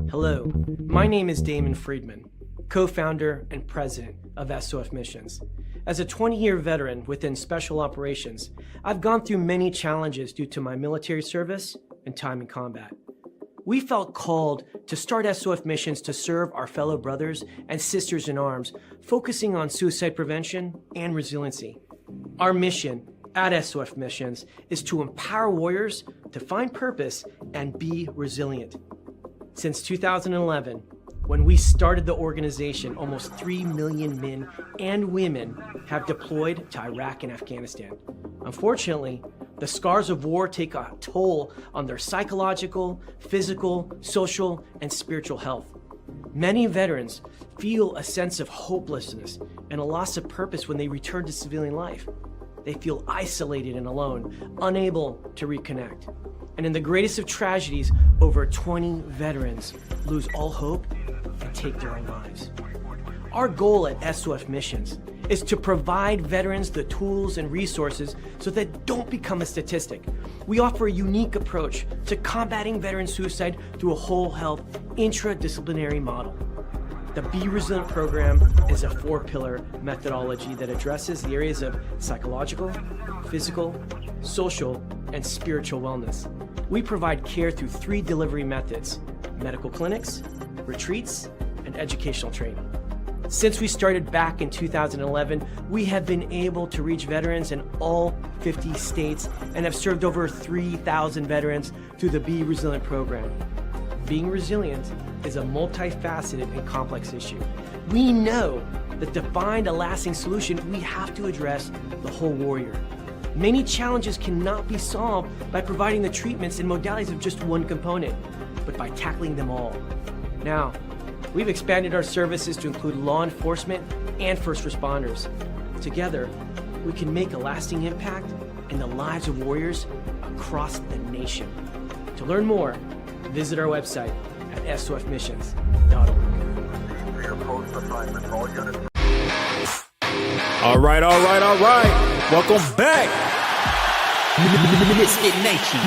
Hello, my name is Damon Friedman, co-founder and president of SOF Missions. As a 20-year veteran within Special Operations, I've gone through many challenges due to my military service and time in combat. We felt called to start SOF Missions to serve our fellow brothers and sisters in arms, focusing on suicide prevention and resiliency. Our mission at SOF Missions is to empower warriors to find purpose and be resilient. Since 2011, when we started the organization, almost 3 million men and women have deployed to Iraq and Afghanistan. Unfortunately, the scars of war take a toll on their psychological, physical, social, and spiritual health. Many veterans feel a sense of hopelessness and a loss of purpose when they return to civilian life. They feel isolated and alone, unable to reconnect. And in the greatest of tragedies, over 20 veterans lose all hope and take their own lives. Our goal at SOF Missions is to provide veterans the tools and resources so that they don't become a statistic. We offer a unique approach to combating veteran suicide through a whole health, intradisciplinary model. The Be Resilient program is a 4-pillar methodology that addresses the areas of psychological, physical, social, and spiritual wellness. We provide care through 3 delivery methods: medical clinics, retreats, and educational training. Since we started back in 2011, we have been able to reach veterans in all 50 states and have served over 3,000 veterans through the Be Resilient program. Being resilient is a multifaceted and complex issue. We know that to find a lasting solution, we have to address the whole warrior. Many challenges cannot be solved by providing the treatments and modalities of just one component, but by tackling them all. Now, we've expanded our services to include law enforcement and first responders. Together, we can make a lasting impact in the lives of warriors across the nation. To learn more, visit our website at sofmissions.org. All right. Welcome back. MisFitNation,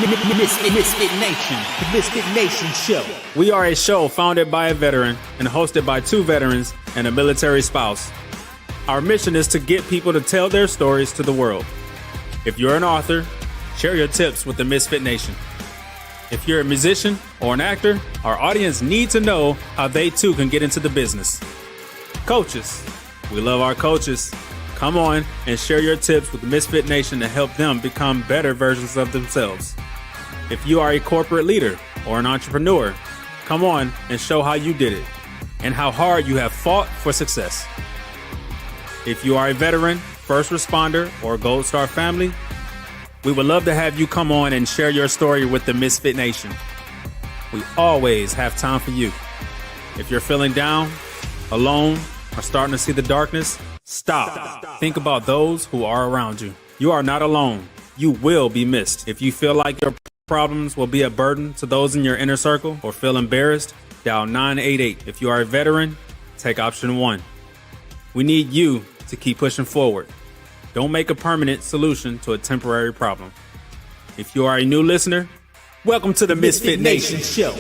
the MisFitNation show. We are a show founded by a veteran and hosted by 2 veterans and a military spouse. Our mission is to get people to tell their stories to the world. If you're an author, share your tips with the Misfit Nation. If you're a musician or an actor, our audience need to know how they too can get into the business. Coaches, we love our coaches. Come on and share your tips with the Misfit Nation to help them become better versions of themselves. If you are a corporate leader or an entrepreneur, come on and show how you did it and how hard you have fought for success. If you are a veteran, first responder, or Gold Star family, we would love to have you come on and share your story with the Misfit Nation. We always have time for you. If you're feeling down, alone, or starting to see the darkness, stop. Think about those who are around you. You are not alone. You will be missed. If you feel like your problems will be a burden to those in your inner circle or feel embarrassed, dial 988. If you are a veteran, take option 1. We need you to keep pushing forward. Don't make a permanent solution to a temporary problem. If you are a new listener, welcome to the Misfit Nation show.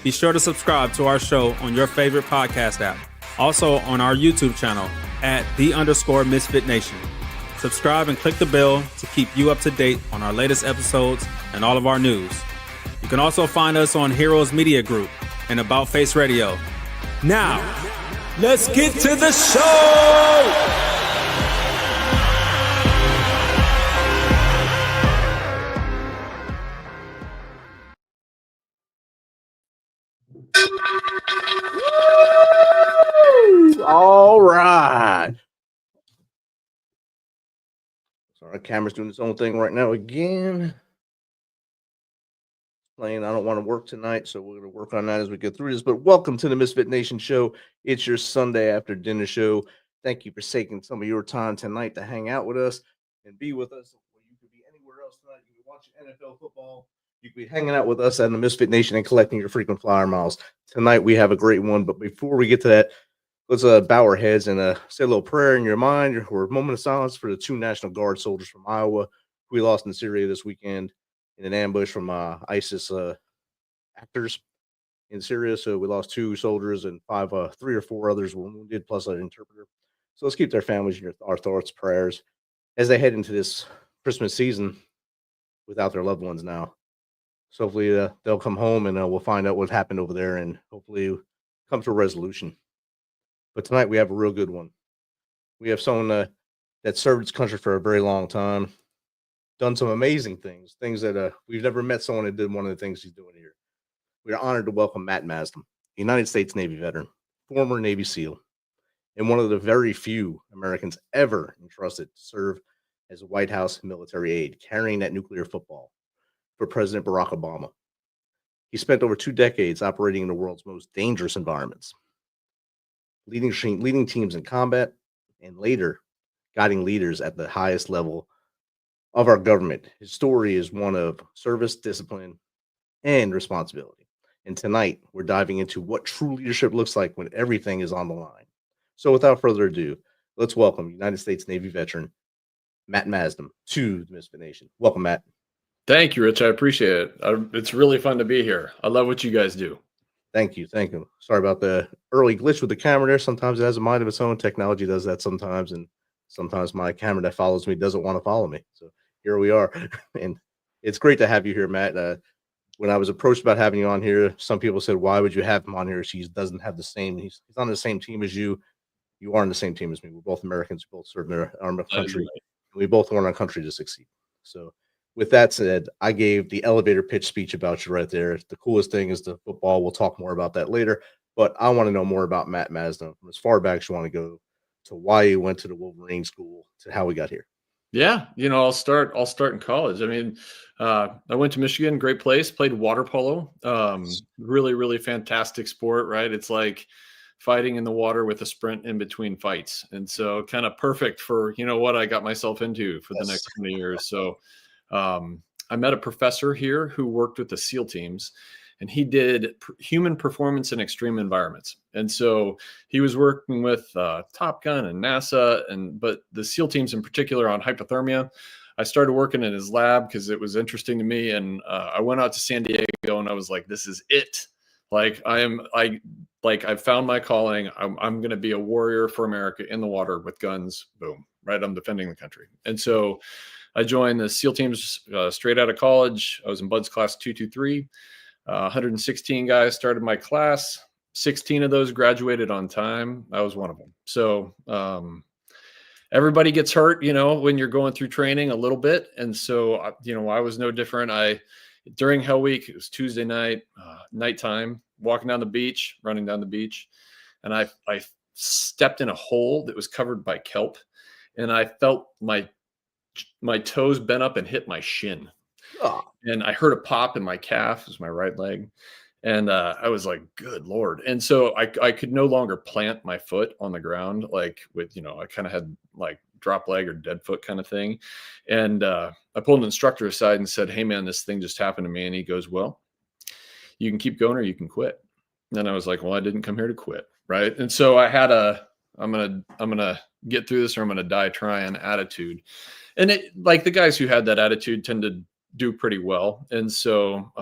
Be sure to subscribe to our show on your favorite podcast app. Also on our YouTube channel at @the_MisfitNation. Subscribe and click the bell to keep you up to date on our latest episodes and all of our news. You can also find us on Heroes Media Group and About Face Radio. Now, let's get to the show! All right. So our camera's doing its own thing right now again. Playing, I don't want to work tonight, so we're going to work on that as we get through this. But welcome to the Misfit Nation show. It's your Sunday after dinner show. Thank you for taking some of your time tonight to hang out with us and be with us. You could be anywhere else tonight. You could watch NFL football. You could be hanging out with us at the Misfit Nation and collecting your frequent flyer miles. Tonight we have a great one, but before we get to that, let's bow our heads and say a little prayer in your mind or a moment of silence for the 2 National Guard soldiers from Iowa who we lost in Syria this weekend. in an ambush from ISIS actors in Syria. So we lost 2 soldiers and 3 or 4 others were wounded, plus an interpreter. So let's keep their families in our thoughts, prayers as they head into this Christmas season without their loved ones now. So hopefully they'll come home and we'll find out what happened over there and hopefully come to a resolution. But tonight we have a real good one. We have someone that served his country for a very long time, done some amazing things that we've never met someone that did one of the things he's doing here. We are honored to welcome Matt Maasdam, United States Navy veteran, former Navy SEAL, and one of the very few Americans ever entrusted to serve as a White House military aide, carrying that nuclear football for President Barack Obama. He spent over 2 decades operating in the world's most dangerous environments, leading teams in combat, and later guiding leaders at the highest level of our government. His story is one of service, discipline, and responsibility. And tonight, we're diving into what true leadership looks like when everything is on the line. So without further ado, let's welcome United States Navy veteran Matt Maasdam to the Misfit Nation. Welcome, Matt. Thank you, Rich. I appreciate it. It's really fun to be here. I love what you guys do. Thank you. Thank you. Sorry about the early glitch with the camera there. Sometimes it has a mind of its own. Technology does that sometimes. And sometimes my camera that follows me doesn't want to follow me. So here we are. And it's great to have you here, Matt. When I was approached about having you on here, some people said, why would you have him on here? He doesn't have the same, he's on the same team as you. You are on the same team as me. We're both Americans, we both serve in our country. And we both want our country to succeed. So with that said, I gave the elevator pitch speech about you right there. The coolest thing is the football. We'll talk more about that later. But I want to know more about Matt Maasdam from as far back as you want to go to why you went to the Wolverine school to how we got here. Yeah, I'll start in college. I mean, I went to Michigan, great place, played water polo. Really, really fantastic sport, right? It's like fighting in the water with a sprint in between fights. And so kind of perfect for, what I got myself into for the next 20 years. So I met a professor here who worked with the SEAL teams, and he did human performance in extreme environments. And so he was working with Top Gun and NASA, but the SEAL teams in particular on hypothermia. I started working in his lab because it was interesting to me. And I went out to San Diego and I was like, this is it. Like I've found my calling. I'm going to be a warrior for America in the water with guns. Boom. Right. I'm defending the country. And so I joined the SEAL teams straight out of college. I was in Bud's class 223. 116 guys started my class. 16 of those graduated on time. I was one of them. So everybody gets hurt, when you're going through training a little bit. And so, I was no different. During Hell Week, it was Tuesday night, nighttime, running down the beach. And I stepped in a hole that was covered by kelp. And I felt my toes bent up and hit my shin. Oh. And I heard a pop in my calf. It was my right leg. And I was like, good Lord. And so I could no longer plant my foot on the ground, like with, I kind of had like drop leg or dead foot kind of thing. And I pulled an instructor aside and said, hey man, this thing just happened to me. And he goes, well, you can keep going or you can quit. And I was like, well, I didn't come here to quit. Right. And so I had I'm going to get through this or I'm going to die trying attitude. And the guys who had that attitude tend to do pretty well. And so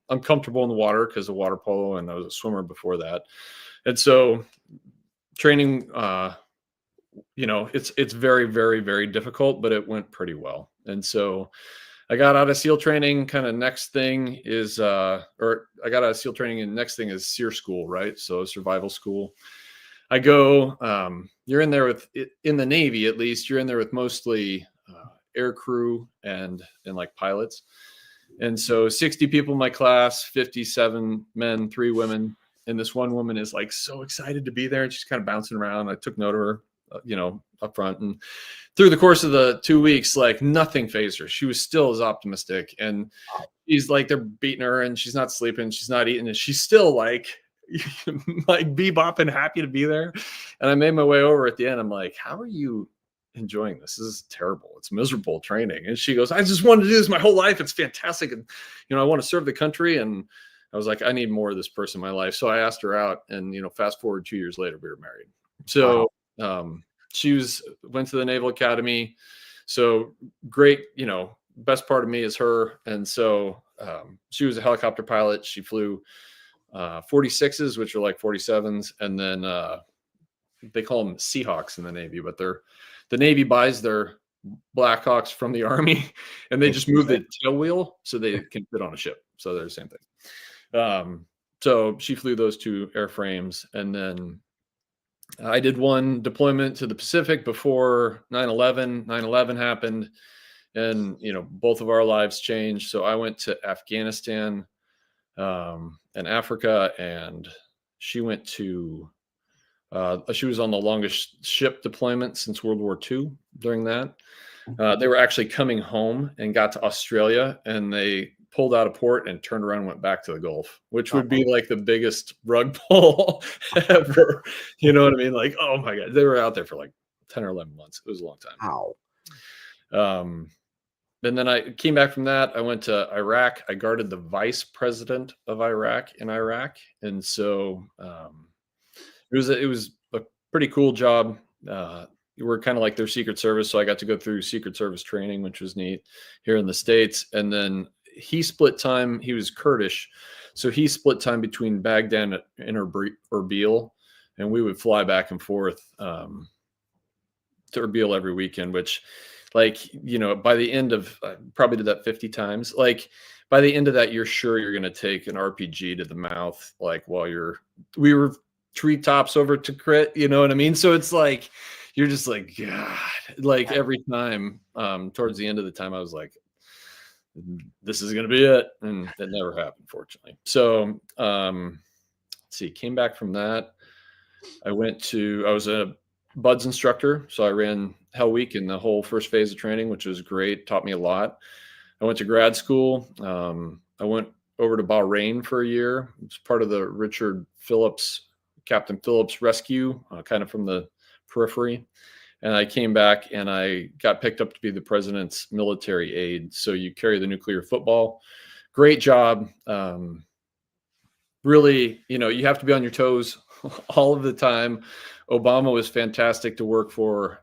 I'm comfortable in the water because of water polo, and I was a swimmer before that. And so training, it's very, very, very difficult, but it went pretty well. And so I got out of SEAL training. Kind of next thing is, I got out of SEAL training, and next thing is SEER school, right? So survival school. I go, you're in there in the Navy, at least you're in there with mostly air crew and like pilots. And so 60 people in my class, 57 men, 3 women. And this one woman is like so excited to be there. And she's kind of bouncing around. I took note of her, up front. And through the course of the 2 weeks, like nothing fazed her. She was still as optimistic. And she's like, they're beating her and she's not sleeping. She's not eating. And she's still like bebopping, happy to be there. And I made my way over at the end. I'm like, how are you enjoying this? This is terrible. It's miserable training. And she goes, I just wanted to do this my whole life. It's fantastic. And, I want to serve the country. And I was like, I need more of this person in my life. So I asked her out, and, fast forward 2 years later, we were married. So, she went to the Naval Academy. So great, best part of me is her. And so she was a helicopter pilot. She flew 46s, which are like 47s. And then they call them Seahawks in the Navy, but the Navy buys their Blackhawks from the Army, and they just move the tail wheel so they can fit on a ship. So they're the same thing. So she flew those two airframes, and then I did one deployment to the Pacific before 9/11. 9/11 happened, and both of our lives changed. So I went to Afghanistan and Africa, and she went to she was on the longest ship deployment since World War II. During that, they were actually coming home and got to Australia, and they pulled out of port and turned around and went back to the Gulf, which would be like the biggest rug pull ever. You know what I mean? Like, oh my God, they were out there for like 10 or 11 months. It was a long time. Wow. And then I came back from that. I went to Iraq. I guarded the vice president of Iraq in Iraq. And so it was a pretty cool job. We're kind of like their Secret Service. So I got to go through Secret Service training, which was neat here in the States. And then he split time. He was Kurdish. So he split time between Baghdad and Erbil. And we would fly back and forth to Erbil every weekend, which by the end of, I probably did that 50 times. Like by the end of that, you're sure you're going to take an RPG to the mouth, like we were treetops over to crit, you know what I mean? So it's like, you're just like, God, like every time towards the end of the time, I was like, this is going to be it. And that never happened, fortunately. So let's see, came back from that. I was a BUDS instructor. So I ran Hell Week in the whole first phase of training, which was great. Taught me a lot. I went to grad school. I went over to Bahrain for a year. It was part of the Captain Phillips rescue, kind of from the periphery. And I came back and I got picked up to be the president's military aide. So you carry the nuclear football. Great job. Really, you have to be on your toes all of the time. Obama was fantastic to work for.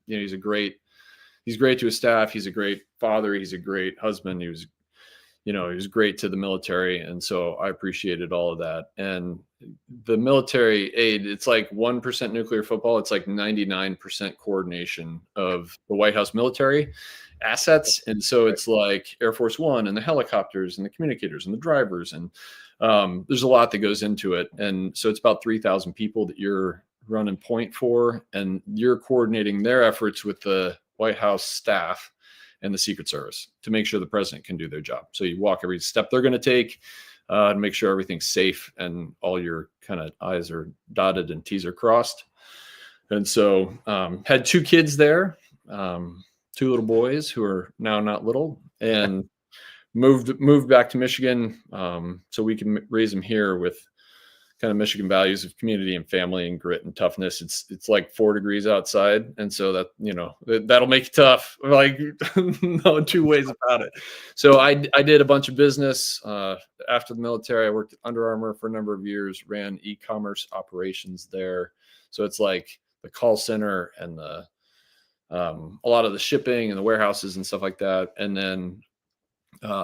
He's great to his staff. He's a great father. He's a great husband. He was great to the military. And so I appreciated all of that. And the military aid, it's like 1% nuclear football. It's like 99% coordination of the White House military assets. And so it's like Air Force One and the helicopters and the communicators and the drivers. And there's a lot that goes into it. And so it's about 3,000 people that you're running point for, and you're coordinating their efforts with the White House staff and the Secret Service to make sure the president can do their job. So you walk every step they're going to take to make sure everything's safe and all your kind of I's are dotted and T's are crossed. And so had 2 kids there, 2 little boys who are now not little, and moved back to Michigan so we can raise them here with kind of Michigan values of community and family and grit and toughness. It's like 4 degrees outside. And so that, that'll make it tough. Like no 2 ways about it. So I did a bunch of business after the military. I worked at Under Armour for a number of years, ran e-commerce operations there. So it's like the call center and a lot of the shipping and the warehouses and stuff like that. And then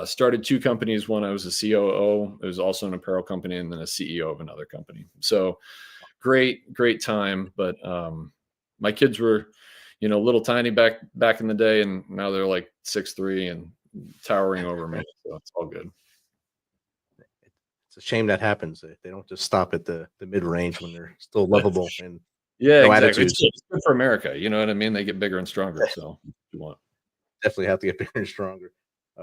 started 2 companies. One, I was a COO. It was also an apparel company, and then a CEO of another company. So great time. But my kids were, little tiny back in the day, and now they're like 6'3" and towering over me. So it's all good. It's a shame that happens. They don't just stop at the mid range when they're still lovable and exactly. It's good for America. You know what I mean? They get bigger and stronger. So you want definitely have to get bigger and stronger.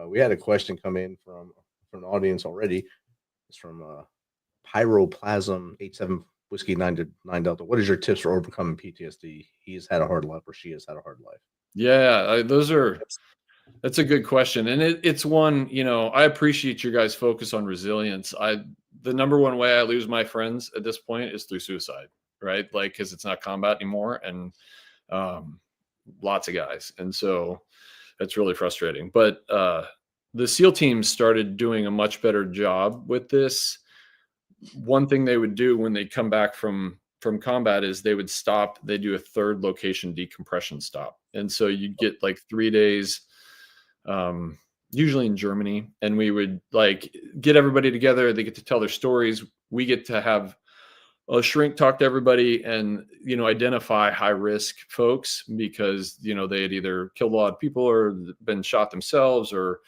We had a question come in from the audience already. It's from Pyroplasm 87 Whiskey 9 Delta. What is your tips for overcoming PTSD? He has had a hard life, or she has had a hard life. Yeah, that's a good question. And it's one, I appreciate your guys' focus on resilience. The number one way I lose my friends at this point is through suicide, right? Like, because it's not combat anymore, and lots of guys. And so that's really frustrating. But the SEAL teams started doing a much better job with this. One thing they would do when they come back from combat is they would stop. They do a 3rd location decompression stop. And so you get like 3 days usually in Germany, and we would like get everybody together. They get to tell their stories. We get to have a shrink talk to everybody and, identify high risk folks because, they had either killed a lot of people or been shot themselves or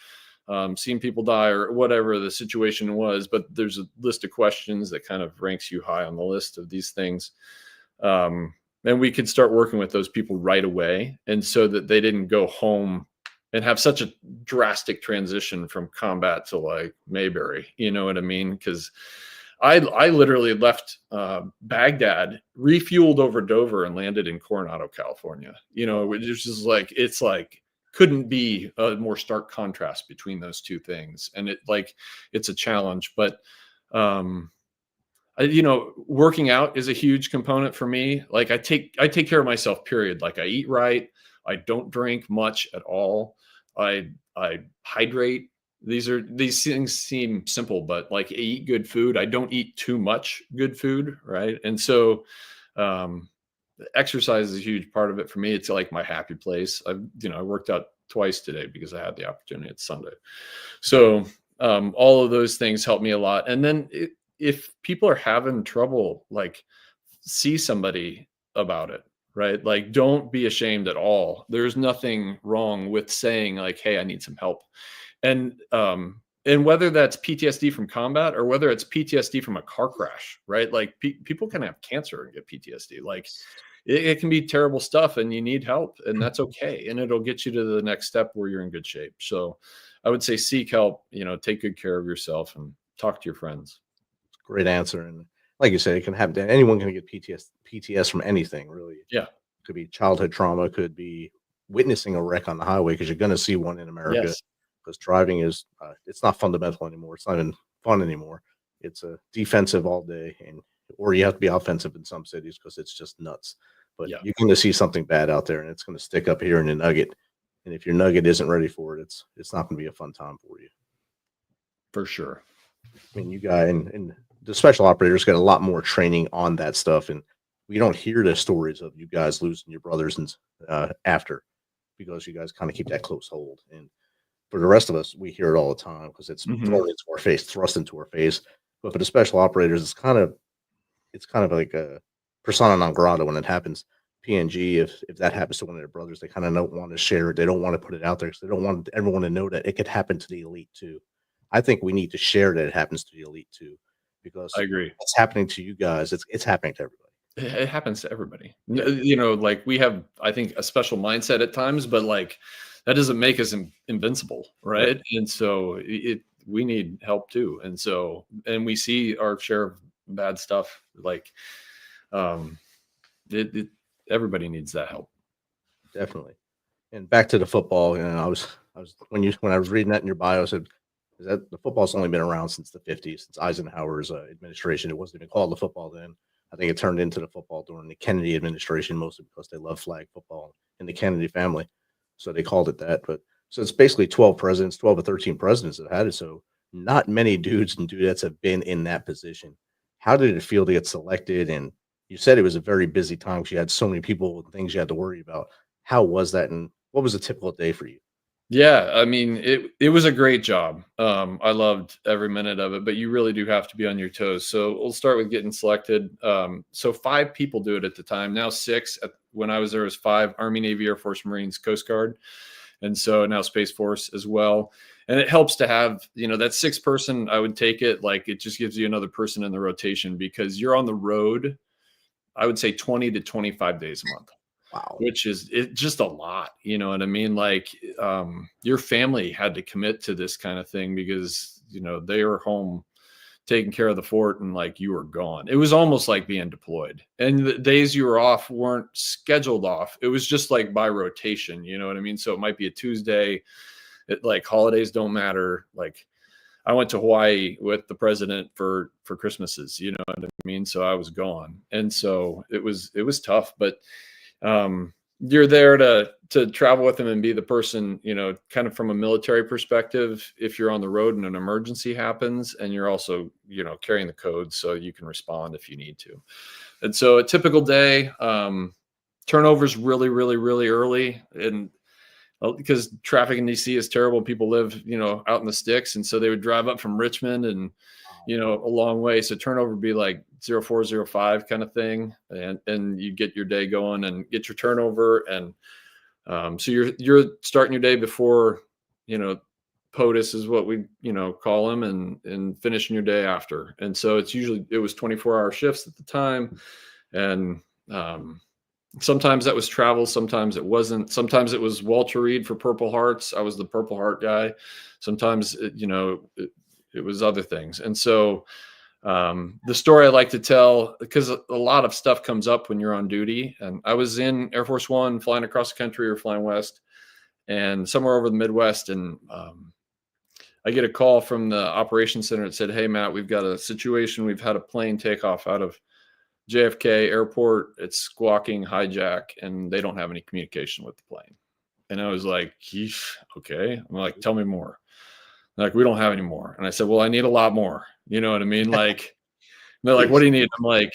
seen people die or whatever the situation was. But there's a list of questions that kind of ranks you high on the list of these things. And we could start working with those people right away. And so that they didn't go home and have such a drastic transition from combat to like Mayberry, you know what I mean? Because I literally left Baghdad, refueled over Dover, and landed in Coronado, California. Which is just like, it's like couldn't be a more stark contrast between those two things. And it's a challenge, but working out is a huge component for me. Like I take care of myself, period. Like I eat right. I don't drink much at all. I hydrate. These things seem simple, but like I eat good food. I don't eat too much good food. Right. And so, exercise is a huge part of it for me. It's like my happy place. I worked out twice today because I had the opportunity. It's Sunday. So, all of those things help me a lot. And then if people are having trouble, like see somebody about it, right? Like don't be ashamed at all. There's nothing wrong with saying like, hey, I need some help. And whether that's PTSD from combat or whether it's PTSD from a car crash, right? Like people can have cancer and get PTSD. Like it can be terrible stuff and you need help and that's okay. And it'll get you to the next step where you're in good shape. So I would say seek help, take good care of yourself and talk to your friends. Great answer. And like you said, it can happen to anyone. Can get PTS from anything, really. Yeah. Could be childhood trauma, could be witnessing a wreck on the highway because you're going to see one in America. Yes. Because driving is it's not fundamental anymore. It's not even fun anymore. It's a defensive all day, or you have to be offensive in some cities because it's just nuts. But you're going to see something bad out there, and it's going to stick up here in your nugget. And if your nugget isn't ready for it, it's not going to be a fun time for you. For sure. I mean, you guys and the special operators got a lot more training on that stuff, and we don't hear the stories of you guys losing your brothers and after, because you guys kind of keep that close hold. And for the rest of us, we hear it all the time because it's thrown into our face, thrust into our face. But for the special operators, it's kind of like a persona non grata when it happens. PNG, if that happens to one of their brothers, they kind of don't want to share it. They don't want to put it out there because they don't want everyone to know that it could happen to the elite too. I think we need to share that it happens to the elite too, because I agree. What's happening to you guys, it's happening to everybody. It happens to everybody. Like we have, I think, a special mindset at times, but like that doesn't make us invincible, right? And so we need help too. And we see our share of bad stuff. Like, everybody needs that help. Definitely. And back to the football. I was when I was reading that in your bio, I said that the football's only been around since the 50s, since Eisenhower's administration. It wasn't even called the football then. I think it turned into the football during the Kennedy administration, mostly because they love flag football in the Kennedy family. So they called it that. But so it's basically 12 or 13 presidents that had it. So not many dudes and dudettes have been in that position. How did it feel to get selected? And you said it was a very busy time because you had so many people and things you had to worry about. How was that? And what was a typical day for you? Yeah, I mean, it was a great job. I loved every minute of it, but you really do have to be on your toes. So we'll start with getting selected. So 5 people do it at the time. Now 6. When I was there, it was 5: Army, Navy, Air Force, Marines, Coast Guard, and so now Space Force as well. And it helps to have, that 6th person. I would take it like it just gives you another person in the rotation because you're on the road. I would say 20 to 25 days a month. Wow. Which is just a lot, you know what I mean? Like your family had to commit to this kind of thing because, they were home taking care of the fort and like you were gone. It was almost like being deployed, and the days you were off weren't scheduled off. It was just like by rotation, you know what I mean? So it might be a Tuesday. Like holidays don't matter. Like I went to Hawaii with the president for Christmases, you know what I mean? So I was gone. And so it was tough, but you're there to travel with them and be the person, kind of from a military perspective, if you're on the road and an emergency happens, and you're also, carrying the code so you can respond if you need to. And so a typical day, turnovers really, really, really early. And because traffic in DC is terrible. People live, out in the sticks. And so they would drive up from Richmond and, a long way. So turnover would be like 0405 kind of thing. And you get your day going and get your turnover. And so you're starting your day before, POTUS is what we, call them, and finishing your day after. And so it was 24-hour shifts at the time. And sometimes that was travel. Sometimes it wasn't. Sometimes it was Walter Reed for Purple Hearts. I was the Purple Heart guy. Sometimes, it was other things. And so the story I like to tell, because a lot of stuff comes up when you're on duty. And I was in Air Force One flying across the country or flying west and somewhere over the Midwest. And I get a call from the operations center that said, "Hey, Matt, we've got a situation. We've had a plane take off out of JFK airport. It's squawking, hijack, and they don't have any communication with the plane." And I was like, "Yeesh, okay." I'm like, "Tell me more." They're like, "We don't have any more." And I said, "Well, I need a lot more." You know what I mean? Like, they're like, "What do you need?" I'm like,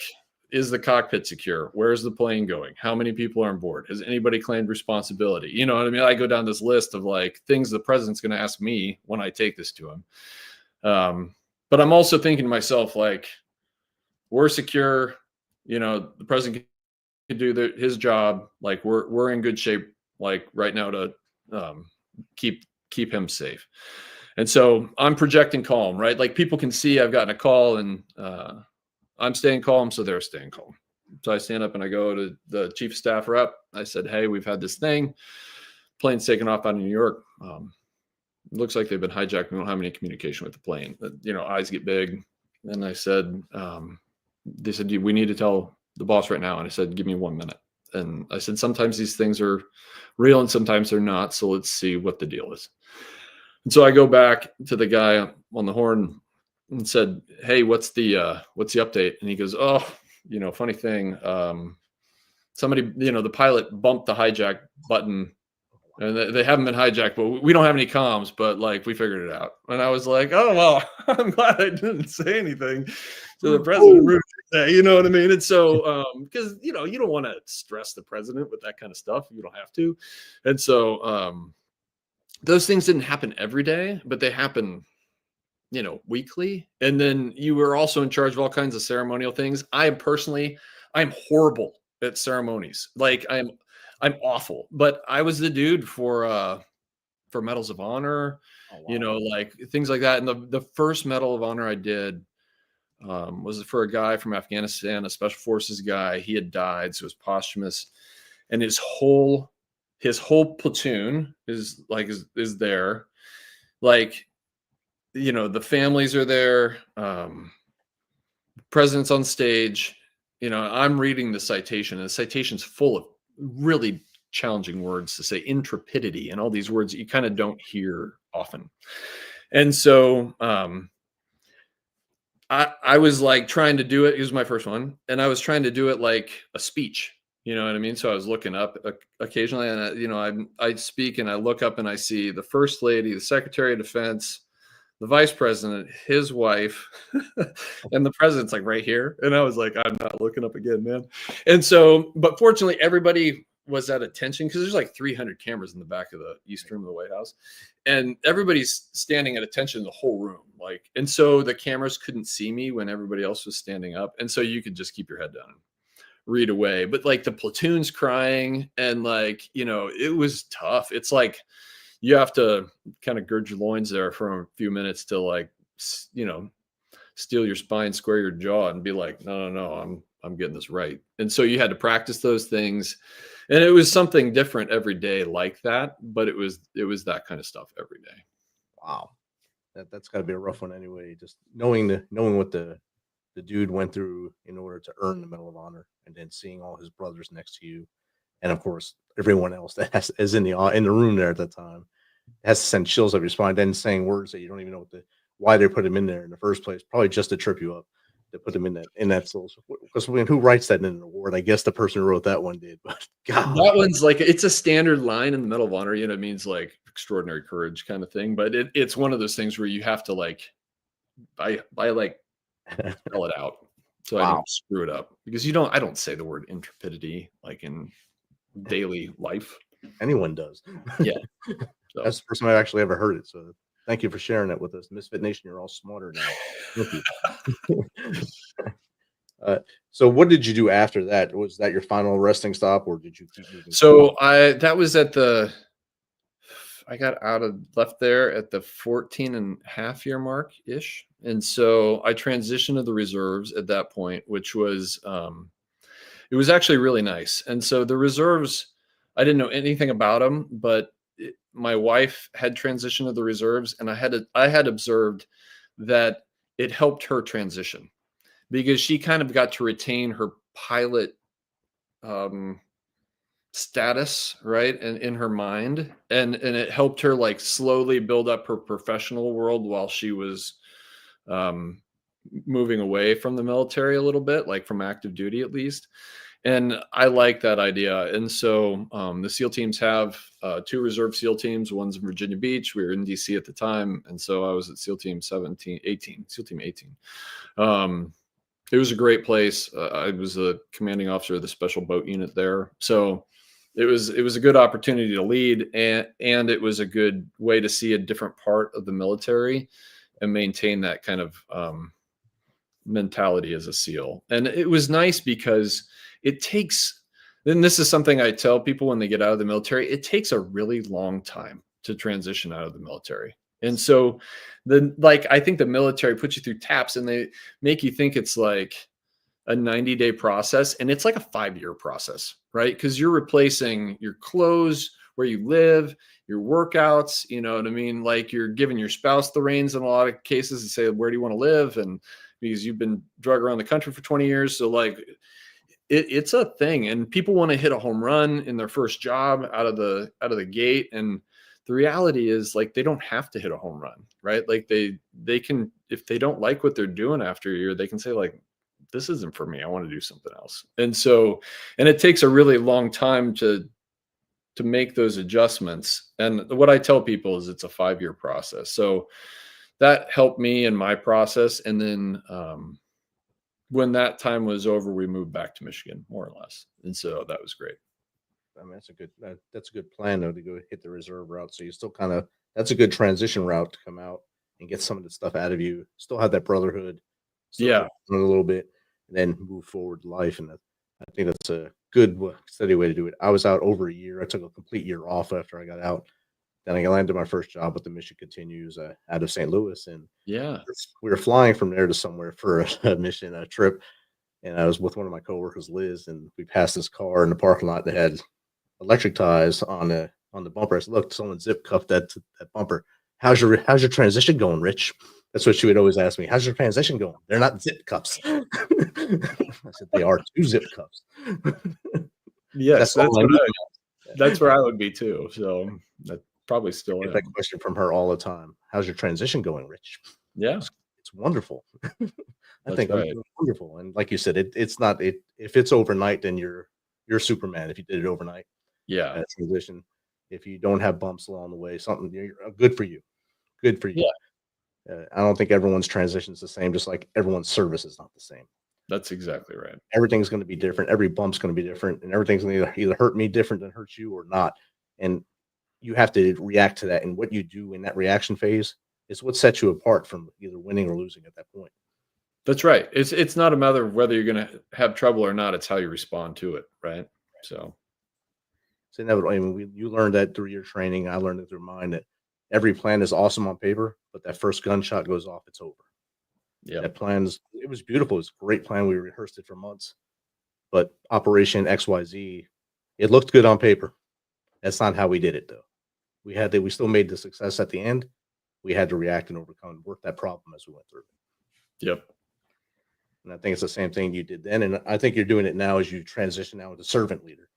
"Is the cockpit secure? Where's the plane going? How many people are on board? Has anybody claimed responsibility?" You know what I mean? I go down this list of like things the president's going to ask me when I take this to him. But I'm also thinking to myself, like, we're secure. The president can do his job. Like we're in good shape, like right now to keep him safe. And so I'm projecting calm, right? Like people can see I've gotten a call and I'm staying calm, so they're staying calm. So I stand up and I go to the chief of staff rep. I said, "Hey, we've had this thing. Plane's taken off out of New York. It looks like they've been hijacked. We don't have any communication with the plane." Eyes get big. And I said, they said, "We need to tell the boss right now." And I said, "Give me 1 minute." And I said, "Sometimes these things are real and sometimes they're not. So let's see what the deal is." And so I go back to the guy on the horn and said, "Hey, what's the update?" And he goes, "Oh, funny thing. Somebody, the pilot bumped the hijack button and they haven't been hijacked, but we don't have any comms, but like we figured it out." And I was like, "Oh, well, I'm glad I didn't say anything to the president." You know what I mean? And so, because, you don't want to stress the president with that kind of stuff. You don't have to. And so, those things didn't happen every day, but they happen, weekly. And then you were also in charge of all kinds of ceremonial things. I'm horrible at ceremonies. Like I'm awful, but I was the dude for medals of honor, Oh, wow. like things like that. And the first medal of honor I did was for a guy from Afghanistan, a special forces guy. He had died, so it was posthumous, and his whole platoon is there, like, the families are there, president's on stage, I'm reading the citation, and the citation's full of really challenging words to say, intrepidity, and all these words that you kind of don't hear often. And so I was like trying to do it. It was my first one, and I was trying to do it like a speech. You know what I mean? So I was looking up occasionally, and I speak, and I look up, and I see the First Lady, the Secretary of Defense, the Vice President, his wife, and the president's like right here. And I was like, I'm not looking up again, man. And so, but fortunately, everybody was at attention because there's like 300 cameras in the back of the East Room of the White House, and everybody's standing at attention in the whole room. Like, and so the cameras couldn't see me when everybody else was standing up, and so you could just keep your head down and read away. But like the platoon's crying, and like, it was tough. It's like you have to kind of gird your loins there for a few minutes to like, steel your spine, square your jaw, and be like, no, I'm getting this right. And so you had to practice those things, and it was something different every day like that. But it was that kind of stuff every day. Wow, that's got to be a rough one anyway. Just knowing what the dude went through in order to earn the Medal of Honor, and then seeing all his brothers next to you, and of course everyone else that is in the room there at that time, has to send chills up your spine. Then saying words that you don't even know why they put him in there in the first place, probably just to trip you up, to put him in that soul. Because who writes that in an award? I guess the person who wrote that one did. But God, that one's like, it's a standard line in the Medal of Honor. It means like extraordinary courage kind of thing. But it's one of those things where you have to like, I like spell it out so I don't screw it up, because I don't say the word intrepidity like in daily life. anyone does. Yeah. So. That's the first time I've actually ever heard it. So thank you for sharing that with us. Misfit Nation, you're all smarter now. Thank you. So what did you do after that? Was that your final resting stop, or did you keep moving? So that was I got left there at the 14 and a half year mark ish. And so I transitioned to the reserves at that point, which was, it was actually really nice. And so the reserves, I didn't know anything about them, but my wife had transitioned to the reserves, and I had observed that it helped her transition because she kind of got to retain her pilot, status, right, and in her mind, and it helped her like slowly build up her professional world while she was moving away from the military a little bit, like from active duty at least. And I like that idea. And so the SEAL teams have 2 reserve SEAL teams. One's in Virginia Beach. We were in DC at the time, and so I was at SEAL Team 18. It was a great place. I was a commanding officer of the special boat unit there. So it was a good opportunity to lead, and it was a good way to see a different part of the military and maintain that kind of mentality as a SEAL. And it was nice because it takes, and this is something I tell people when they get out of the military, it takes a really long time to transition out of the military. And so I think the military puts you through TAPS, and they make you think it's like a 90-day process, and it's like a 5-year process, right? Because you're replacing your clothes, where you live, your workouts, you know what I mean? Like you're giving your spouse the reins in a lot of cases and say, where do you want to live? And because you've been drug around the country for 20 years. So like it's a thing, and people want to hit a home run in their first job out of the gate. And the reality is, like, they don't have to hit a home run, right? Like they can, if they don't like what they're doing after a year, they can say like, this isn't for me, I want to do something else. And so, and it takes a really long time to make those adjustments. And what I tell people is it's a 5-year process. So that helped me in my process. And then when that time was over, we moved back to Michigan, more or less. And so that was great. I mean, that's a good plan though, to go hit the reserve route. So you still that's a good transition route to come out and get some of the stuff out of you. Still have that brotherhood. Yeah, a little bit, and then move forward in life. And I think that's a good, steady way to do it. I was out over a year. I took a complete year off after I got out. Then I landed my first job with the Mission Continues out of St. Louis, and yeah, we were flying from there to somewhere for a mission, a trip. And I was with one of my coworkers, Liz, and we passed this car in the parking lot that had electric ties on the bumper. I said, "Look, someone zip cuffed that bumper. How's your transition going, Rich?" That's what she would always ask me. How's your transition going? They're not zip cuffs. I said, they are 2 zip cuffs. Yes, that's where I would be too. So that probably still get is. that question from her all the time. How's your transition going, Rich? Yeah, it's wonderful. I think right. I'm wonderful. And like you said, it's not if it's overnight, then you're Superman if you did it overnight. Yeah. Transition. If you don't have bumps along the way, something good for you. Good for you. Yeah. I don't think everyone's transition is the same, just like everyone's service is not the same. That's exactly right. Everything's going to be different. Every bump's going to be different, and everything's going to either hurt me different than hurt you or not. And you have to react to that. And what you do in that reaction phase is what sets you apart from either winning or losing at that point. That's right. It's not a matter of whether you're going to have trouble or not. It's how you respond to it, right? So it's inevitable. I mean, you learned that through your training. I learned it through mine, that every plan is awesome on paper, but that first gunshot goes off, it's over. Yeah, that it was beautiful. It was a great plan. We rehearsed it for months, but Operation XYZ, it looked good on paper. That's not how we did it though. We still made the success at the end. We had to react and overcome and work that problem as we went through. Yep. And I think it's the same thing you did then. And I think you're doing it now as you transition now into servant leader,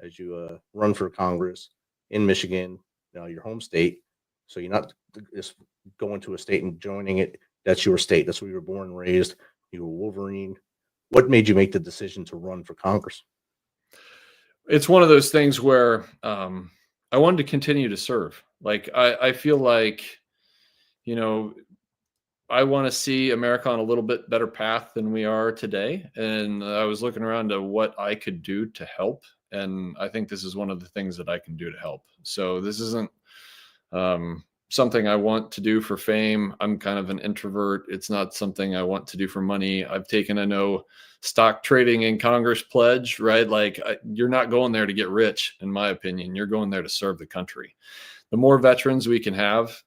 as you run for Congress in Michigan, your home state. So you're not just going to a state and joining it. That's your state. That's where you were born and raised. You were Wolverine. What made you make the decision to run for Congress? It's one of those things where I wanted to continue to serve. Like I feel like, I want to see America on a little bit better path than we are today. And I was looking around to what I could do to help. And I think this is one of the things that I can do to help. So this isn't something I want to do for fame. I'm kind of an introvert. It's not something I want to do for money. I've taken a no stock trading in Congress pledge, right? Like you're not going there to get rich, in my opinion. You're going there to serve the country. The more veterans we can have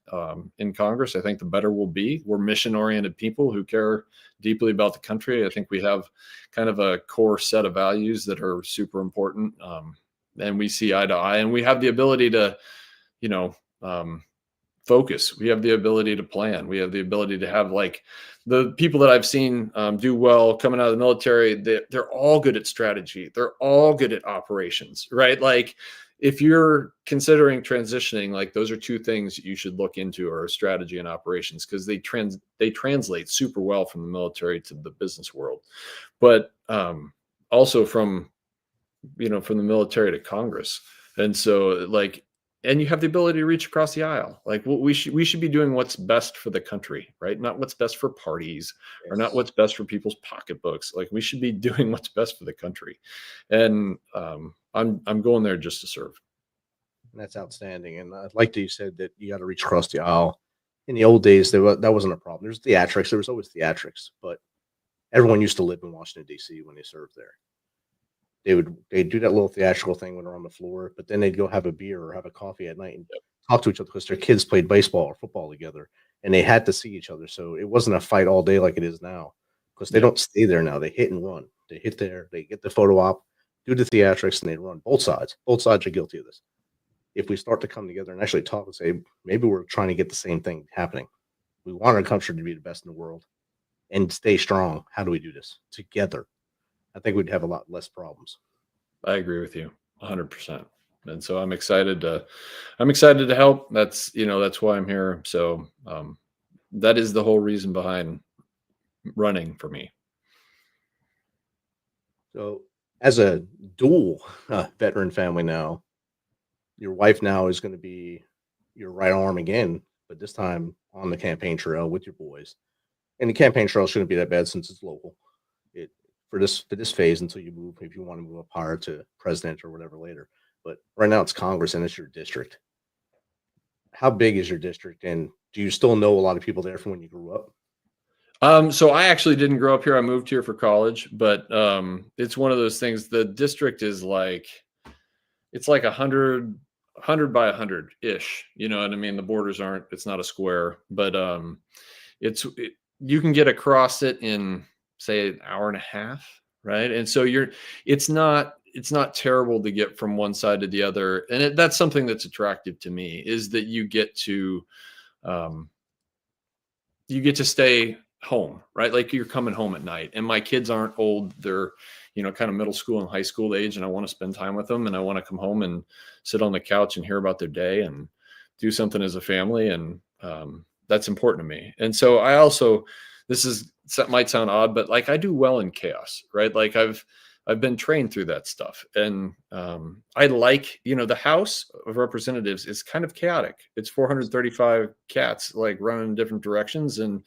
in Congress, I think the better we'll be. We're mission-oriented people who care deeply about the country. I think we have kind of a core set of values that are super important, and we see eye to eye. And we have the ability to, focus. We have the ability to plan. We have the ability to have, like, the people that I've seen do well coming out of the military. They're all good at strategy. They're all good at operations, right? Like, if you're considering transitioning, like, those are two things you should look into, are strategy and operations, because they translate super well from the military to the business world, but also from the military to Congress. And so, like, and you have the ability to reach across the aisle. Like, we should be doing what's best for the country, right? Not what's best for parties, or not what's best for people's pocketbooks. Like, we should be doing what's best for the country. And I'm going there just to serve. That's outstanding. And I like that you said that you got to reach across the aisle. In the old days, that wasn't a problem. There's theatrics. There was always theatrics, but everyone used to live in Washington, D.C. when they served there. They'd do that little theatrical thing when they're on the floor, but then they'd go have a beer or have a coffee at night and talk to each other, because their kids played baseball or football together, and they had to see each other. So it wasn't a fight all day like it is now, because they don't stay there now. They hit and run. They hit there, they get the photo op, do the theatrics, and they run. Both sides are guilty of this. If we start to come together and actually talk and say, maybe we're trying to get the same thing happening. We want our country to be the best in the world and stay strong. How do we do this together? I think we'd have a lot less problems. I agree with you 100%. And so I'm excited to help. That's why I'm here. So that is the whole reason behind running for me. So as a dual veteran family now, your wife now is going to be your right arm again, but this time on the campaign trail with your boys. And the campaign trail shouldn't be that bad since it's local. For this phase, until you move, if you want to move up higher to president or whatever later. But right now it's Congress and it's your district. How big is your district, and do you still know a lot of people there from when you grew up? So I actually didn't grow up here. I moved here for college, but it's one of those things. The district is like, it's like 100 by 100 ish. You know what I mean? The borders it's not a square, but you can get across it in, say, an hour and a half, right? And so it's not terrible to get from one side to the other. And that's something that's attractive to me, is that you get to stay home, right? Like, you're coming home at night, and my kids aren't old. They're, kind of middle school and high school age, and I want to spend time with them, and I want to come home and sit on the couch and hear about their day and do something as a family. And that's important to me. And so might sound odd, but, like, I do well in chaos, right? Like, I've been trained through that stuff. And I like, the House of Representatives is kind of chaotic. It's 435 cats, like, running in different directions. And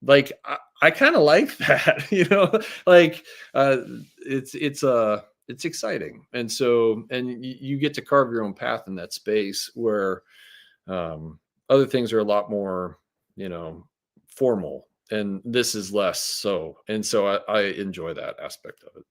like, I kind of like that, like, it's exciting. And so, and you get to carve your own path in that space, where other things are a lot more, formal, and this is less so. And so I enjoy that aspect of it.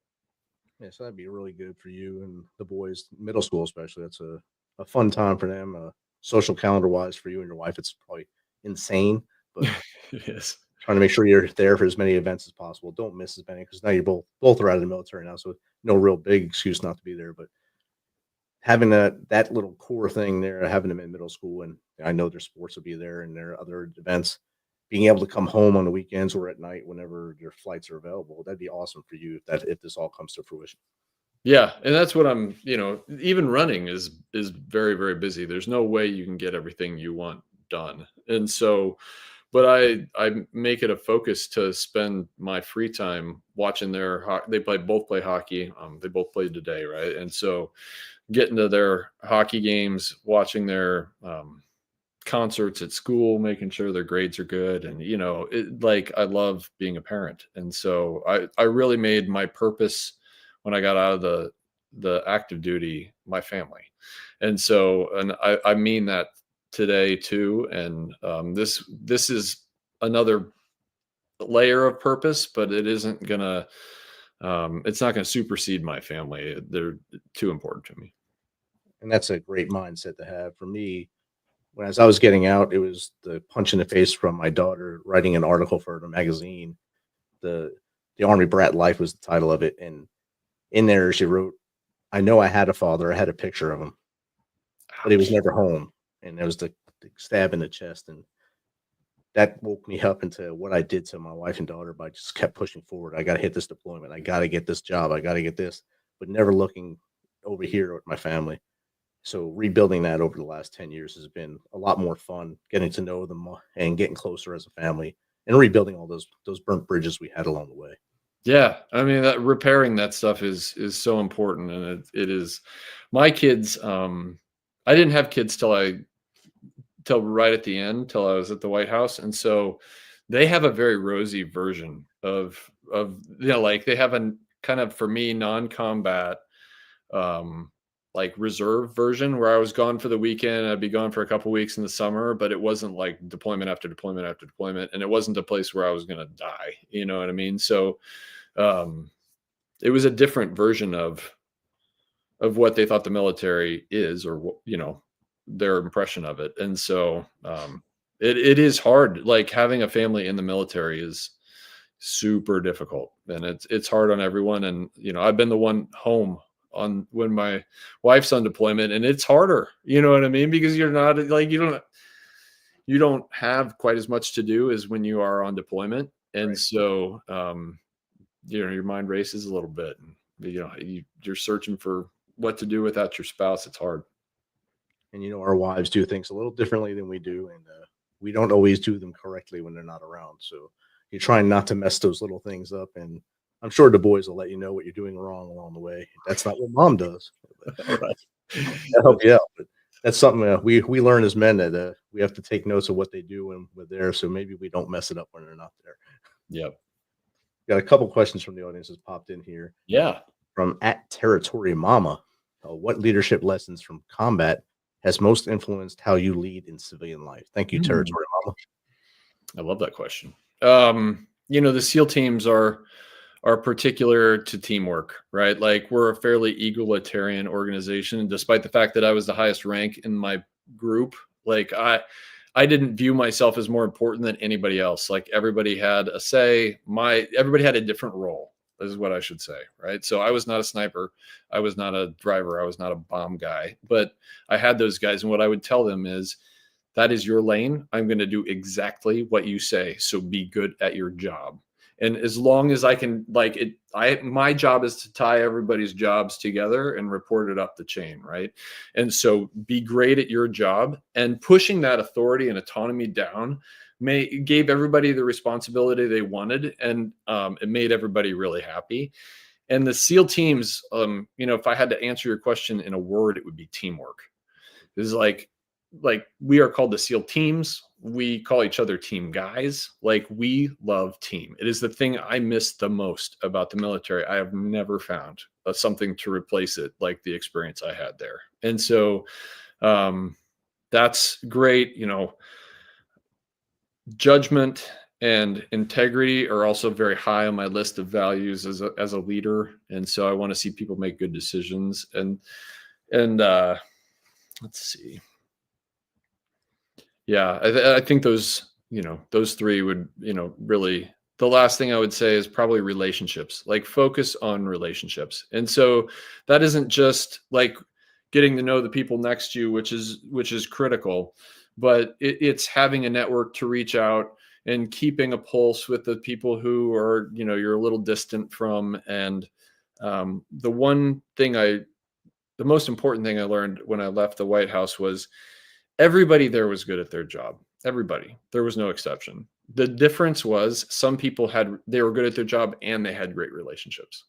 Yeah, so that'd be really good for you and the boys, middle school especially. That's a fun time for them. Social calendar wise for you and your wife, it's probably insane, but Yes. Trying to make sure you're there for as many events as possible. Don't miss as many, because now you're both are out of the military now, so no real big excuse not to be there. But having that little core thing there, having them in middle school, and I know their sports will be there and their other events, being able to come home on the weekends or at night whenever your flights are available, that'd be awesome for you if this all comes to fruition. Yeah. And that's what I'm, even running is very, very busy. There's no way you can get everything you want done. And so, but I make it a focus to spend my free time watching they both play hockey. They both played today. Right. And so getting to their hockey games, watching their, concerts at school, making sure their grades are good. And, I love being a parent. And so I really made my purpose when I got out of the the active duty my family. And so, and I mean that today too. And this is another layer of purpose, but it isn't gonna it's not gonna supersede my family. They're too important to me. And that's a great mindset to have. For me, when as I was getting out, it was the punch in the face from my daughter writing an article for the magazine. The Army Brat Life was the title of it, and in there she wrote, "I know I had a father. I had a picture of him, but he was never home." And there was the stab in the chest, and that woke me up into what I did to my wife and daughter. But I just kept pushing forward. I got to hit this deployment. I got to get this job. I got to get this, but never looking over here at my family. So rebuilding that over the last 10 years has been a lot more fun, getting to know them and getting closer as a family and rebuilding all those burnt bridges we had along the way. Yeah. I mean, that repairing that stuff is so important. And it is my kids. I didn't have kids till right at the end, till I was at the White House. And so they have a very rosy version of, like they have a kind of, for me, non-combat, like reserve version where I was gone for the weekend. I'd be gone for a couple weeks in the summer, but it wasn't like deployment after deployment after deployment. And it wasn't a place where I was going to die. You know what I mean? So, it was a different version of what they thought the military is, or, their impression of it. And so, it is hard. Like having a family in the military is super difficult, and it's hard on everyone. And, I've been the one home on when my wife's on deployment, and it's harder, you know what I mean? Because you're not like, you don't have quite as much to do as when you are on deployment. And Right. so, your mind races a little bit, and, you're searching for what to do without your spouse. It's hard. And our wives do things a little differently than we do, and we don't always do them correctly when they're not around. So you're trying not to mess those little things up, and I'm sure the boys will let you know what you're doing wrong along the way. That's not what mom does. All right. That'll help you out. But that's something we learn as men, that we have to take notes of what they do when we're there, so maybe we don't mess it up when they're not there. Yep. Got a couple questions from the audience that's popped in here. Yeah. From @Territory Mama. What leadership lessons from combat has most influenced how you lead in civilian life? Thank you, Territory Mama. I love that question. The SEAL teams are particular to teamwork, right? Like we're a fairly egalitarian organization. Despite the fact that I was the highest rank in my group, like I didn't view myself as more important than anybody else. Like everybody had a say. Everybody had a different role, is what I should say, right? So I was not a sniper. I was not a driver. I was not a bomb guy, but I had those guys. And what I would tell them is, that is your lane. I'm going to do exactly what you say. So be good at your job. And as long as I can, my job is to tie everybody's jobs together and report it up the chain, right? And so be great at your job, and pushing that authority and autonomy down gave everybody the responsibility they wanted, and it made everybody really happy. And the SEAL teams, if I had to answer your question in a word, it would be teamwork. It's like we are called the SEAL teams. We call each other team guys. Like we love team. It is the thing I miss the most about the military. I have never found something to replace it like the experience I had there. And so that's great. Judgment and integrity are also very high on my list of values as a leader. And so I want to see people make good decisions. And let's see. Yeah, I think those three would, really, the last thing I would say is probably relationships, like focus on relationships. And so that isn't just like getting to know the people next to you, which is critical, but it's having a network to reach out and keeping a pulse with the people who are, you're a little distant from. And the most important thing I learned when I left the White House was, everybody there was good at their job. Everybody. There was no exception. The difference was some people they were good at their job and they had great relationships.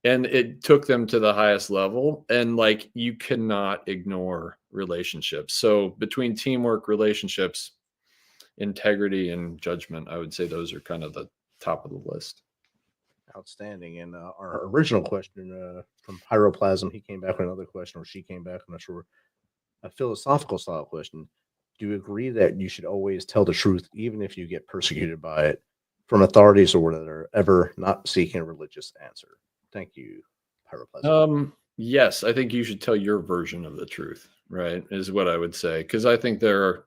And it took them to the highest level. And you cannot ignore relationships. So between teamwork, relationships, integrity, and judgment, I would say those are kind of the top of the list. Outstanding. And our original question from Pyroplasm, he came back with another question, or she came back, I'm not sure, a philosophical style question. Do you agree that you should always tell the truth, even if you get persecuted by it from authorities or that are ever not seeking a religious answer? Thank you, Pyroplasm. Yes, I think you should tell your version of the truth, right? Is what I would say. Because I think there are,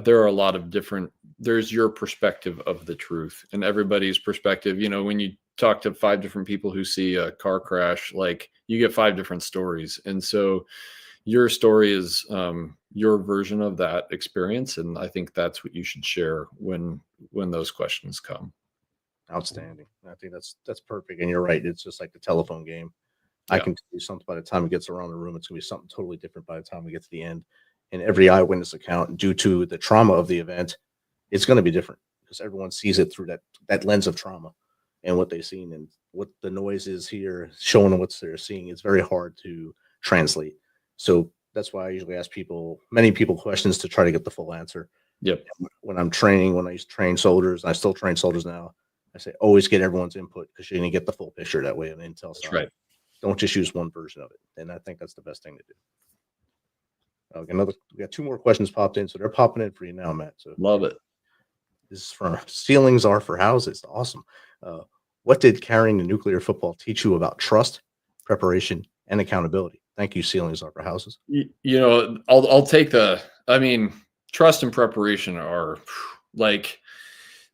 there are a lot of different, there's your perspective of the truth and everybody's perspective. When you talk to 5 different people who see a car crash, like you get 5 different stories. And so your story is your version of that experience. And I think that's what you should share when those questions come. Outstanding. I think that's perfect. And you're right. It's just like the telephone game. I Yeah. can tell you something by the time it gets around the room, it's going to be something totally different by the time we get to the end. And every eyewitness account, due to the trauma of the event, it's going to be different because everyone sees it through that lens of trauma and what they've seen and what the noise is here, showing what they're seeing. It's very hard to translate. So that's why I usually ask many people questions to try to get the full answer. Yep. When I'm training, when I used to train soldiers, I still train soldiers now. I say always get everyone's input because you're going to get the full picture that way on the intel side. Right. Don't just use one version of it. And I think that's the best thing to do. We got 2 more questions popped in, so they're popping in for you now, Matt. So Love it. this is from Ceilings Are for Houses. Awesome. What did carrying the nuclear football teach you about trust, preparation, and accountability? Thank you, Ceilings Are for Houses. I'll take trust and preparation are like,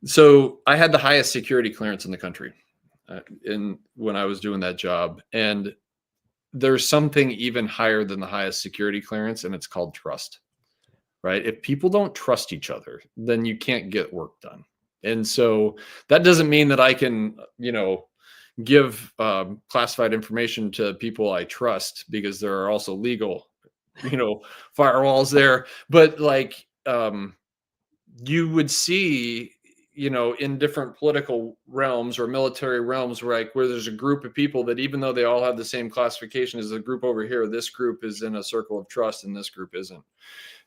so I had the highest security clearance in the country when I was doing that job. And there's something even higher than the highest security clearance, and it's called trust, right? If people don't trust each other, then you can't get work done. And so that doesn't mean that I can, give classified information to people I trust, because there are also legal, firewalls there. But you would see, in different political realms or military realms, where there's a group of people that, even though they all have the same classification as the group over here, this group is in a circle of trust and this group isn't.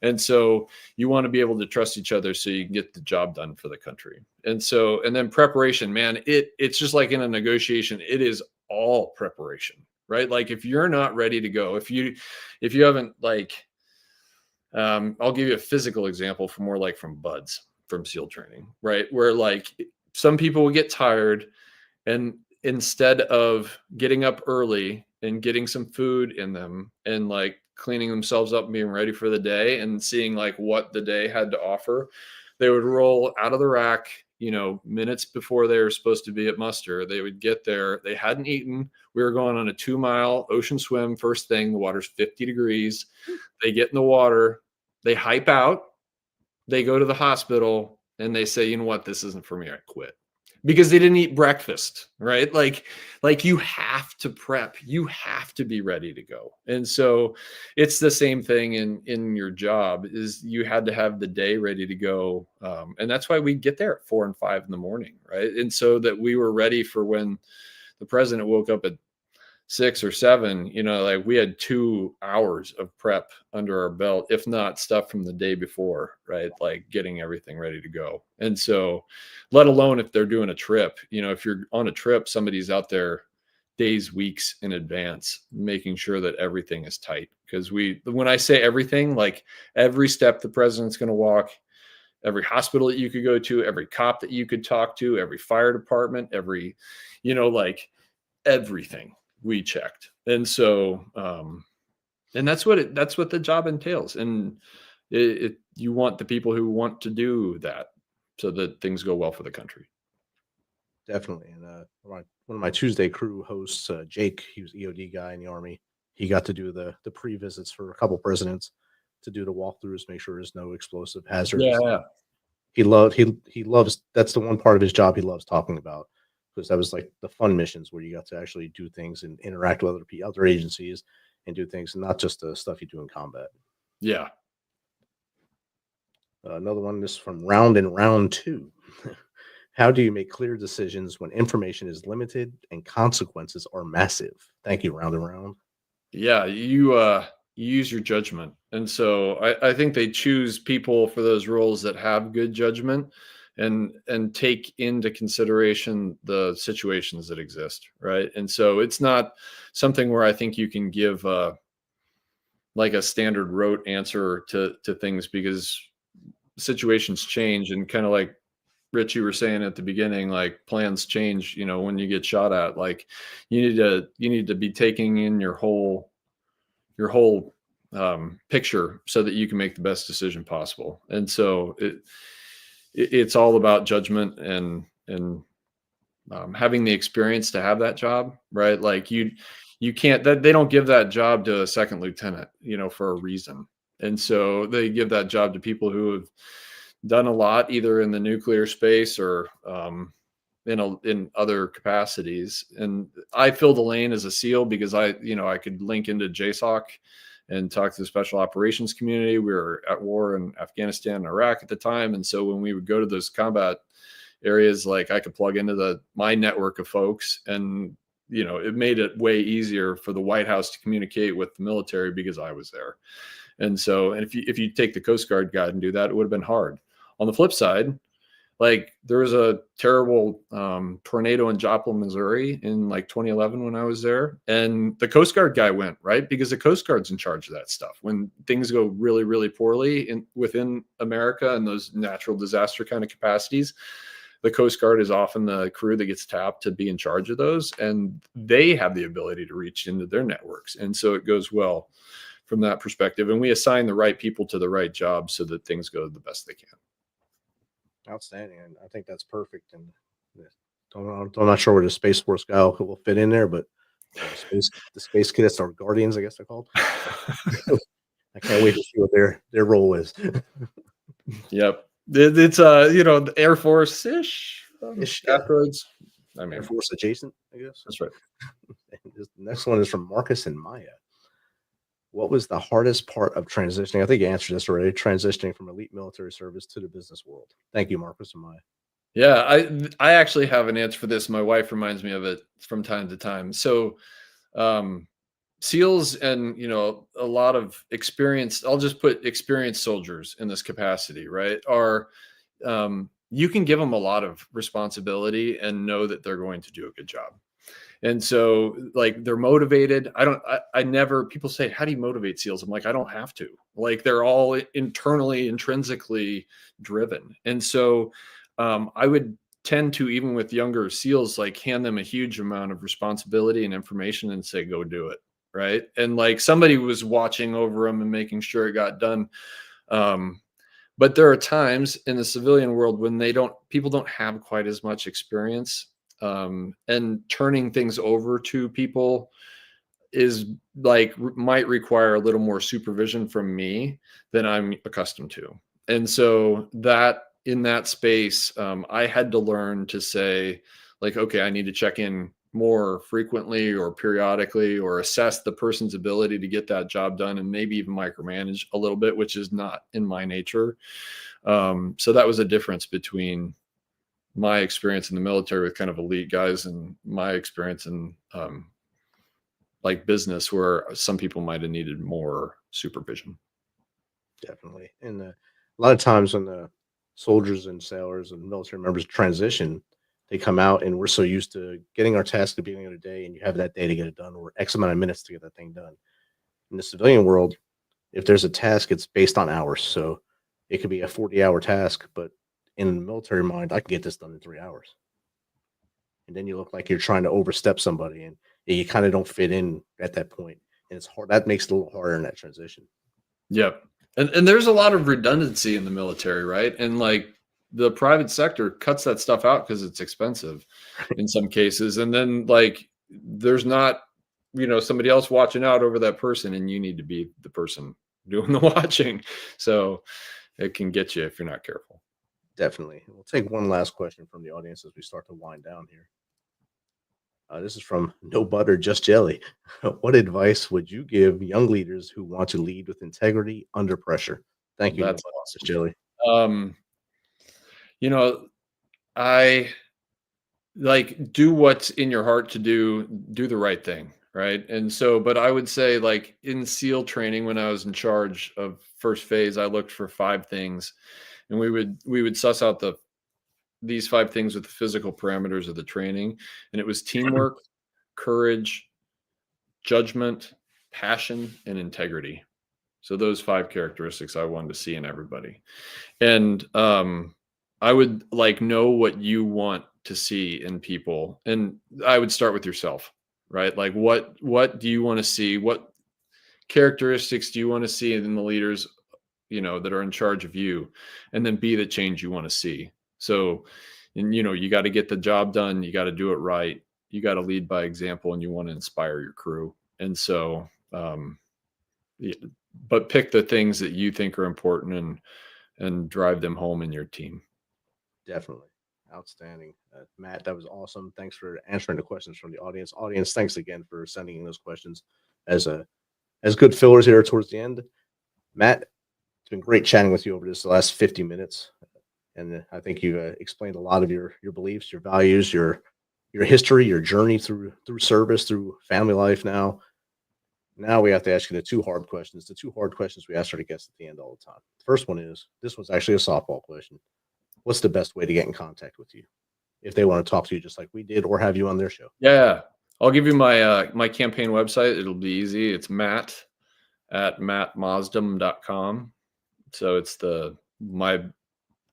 And so you want to be able to trust each other so you can get the job done for the country. And then preparation, man, it's just like in a negotiation, it is all preparation, right? Like if you're not ready to go, if you haven't I'll give you a physical example from BUDS, from SEAL training, right? Where some people will get tired, and instead of getting up early and getting some food in them and cleaning themselves up and being ready for the day and seeing what the day had to offer, they would roll out of the rack, minutes before they were supposed to be at muster. They would get there. They hadn't eaten. We were going on a 2-mile ocean swim. First thing, the water's 50 degrees. They get in the water. They hype out. They go to the hospital and they say, you know what, this isn't for me. I quit. Because they didn't eat breakfast, right? Like you have to prep, you have to be ready to go. And so it's the same thing in your job, is you had to have the day ready to go. And that's why we get there at 4 and 5 in the morning, right? And so that we were ready for when the president woke up at 6 or 7, we had 2 hours of prep under our belt, if not stuff from the day before, right? Like getting everything ready to go. And so, let alone if they're doing a trip, if you're on a trip, somebody's out there days, weeks in advance, making sure that everything is tight. Because when I say everything, every step the president's going to walk, every hospital that you could go to, every cop that you could talk to, every fire department, every, everything we checked. And so, and that's what the job entails. And you want the people who want to do that so that things go well for the country. Definitely. And one of my Tuesday crew hosts, Jake, he was EOD guy in the Army. He got to do the pre-visits for a couple presidents, to do the walkthroughs, make sure there's no explosive hazards. Yeah. He loves, that's the one part of his job he loves talking about, because that was the fun missions where you got to actually do things and interact with other agencies and do things, and not just the stuff you do in combat. Yeah. Another one, this is from round 2. How do you make clear decisions when information is limited and consequences are massive? Thank you, round and round. Yeah, you use your judgment. And so I think they choose people for those roles that have good judgment and take into consideration the situations that exist, right? And so it's not something where I think you can give like a standard rote answer to things, because situations change, and kind of like Rich, you were saying at the beginning, like plans change, when you get shot at. Like you need to be taking in your whole picture so that you can make the best decision possible. And so it's all about judgment and having the experience to have that job, right? Like you can't, that they don't give that job to a second lieutenant, for a reason. And so they give that job to people who have done a lot, either in the nuclear space or in other capacities. And I filled the lane as a SEAL because I could link into JSOC and talk to the special operations community. We were at war in Afghanistan and Iraq at the time. And so when we would go to those combat areas, like I could plug into my network of folks, and, it made it way easier for the White House to communicate with the military because I was there. And so, and if you take the Coast Guard guide and do that, it would have been hard. On the flip side, like there was a terrible tornado in Joplin, Missouri in like 2011 when I was there, and the Coast Guard guy went, right? Because the Coast Guard's in charge of that stuff. When things go really, really poorly within America and those natural disaster kind of capacities, the Coast Guard is often the crew that gets tapped to be in charge of those, and they have the ability to reach into their networks. And so it goes well from that perspective. And we assign the right people to the right jobs so that things go the best they can. Outstanding. And I think that's perfect. And I'm not sure where the Space Force guy will fit in there, but the Space Cadets are Guardians, I guess they're called. I can't wait to see what their role is. Yep. It's the Air Force-ish afterwards. I mean, Air Force adjacent, I guess. That's right. The next one is from Marcus and Maya. What was the hardest part of transitioning? I think you answered this already. Transitioning from elite military service to the business world. Thank you, Marcus and Maya. Yeah, I actually have an answer for this. My wife reminds me of it from time to time. So, SEALs and a lot of experienced, I'll just put experienced soldiers in this capacity, right? Are you can give them a lot of responsibility and know that they're going to do a good job. And so like they're motivated. I never, people say, how do you motivate SEALs? I'm like, I don't have to. Like they're all internally, intrinsically driven. And so I would tend to, even with younger SEALs, like hand them a huge amount of responsibility and information and say, go do it. Right. And like somebody was watching over them and making sure it got done. But there are times in the civilian world when people don't have quite as much experience. And turning things over to people is like might require a little more supervision from me than I'm accustomed to. And so that in that space, I had to learn to say like, okay, I need to check in more frequently or periodically, or assess the person's ability to get that job done, and maybe even micromanage a little bit, which is not in my nature. So that was a difference between my experience in the military with kind of elite guys and my experience in like business, where some people might have needed more supervision. Definitely. And a lot of times when the soldiers and sailors and military members transition, they come out and we're so used to getting our task at the beginning of the day, and you have that day to get it done, or X amount of minutes to get that thing done. In the civilian world, if there's a task, it's based on hours. So it could be a 40-hour task, but in the military mind, I can get this done in 3 hours. And then you look like you're trying to overstep somebody, and you kind of don't fit in at that point. And it's hard. That makes it a little harder in that transition. Yep. And there's a lot of redundancy in the military, right? And like the private sector cuts that stuff out because it's expensive in some cases. And then like there's not, somebody else watching out over that person, and you need to be the person doing the watching. So it can get you if you're not careful. Definitely. We'll take one last question from the audience as we start to wind down here. This is from No Butter, Just Jelly. What advice would you give young leaders who want to lead with integrity under pressure? Thank you. That's awesome, Jelly. I like do what's in your heart to do the right thing. Right. And so, but I would say like in SEAL training, when I was in charge of first phase, I looked for 5 things, and we would suss out the these 5 things with the physical parameters of the training, and it was teamwork, courage, judgment, passion, and integrity. So those 5 characteristics I wanted to see in everybody. And I would like know what you want to see in people. And I would start with yourself, right? Like what do you want to see? What characteristics do you want to see in the leaders, that are in charge of you? And then be the change you want to see. So, and you got to get the job done. You got to do it right. You got to lead by example, and you want to inspire your crew. And so, but pick the things that you think are important and drive them home in your team. Definitely. Outstanding. Matt, that was awesome. Thanks for answering the questions from the audience. Audience, thanks again for sending in those questions as good fillers here towards the end. Matt, it's been great chatting with you over the last 50 minutes. And I think you explained a lot of your beliefs, your values, your history, your journey through service, through family life now. Now we have to ask you the 2 hard questions. The 2 hard questions we ask our guests at the end all the time. The first one is, this was actually a softball question. What's the best way to get in contact with you if they want to talk to you just like we did, or have you on their show? Yeah. I'll give you my my campaign website. It'll be easy. It's matt@mattmaasdam.com. So it's my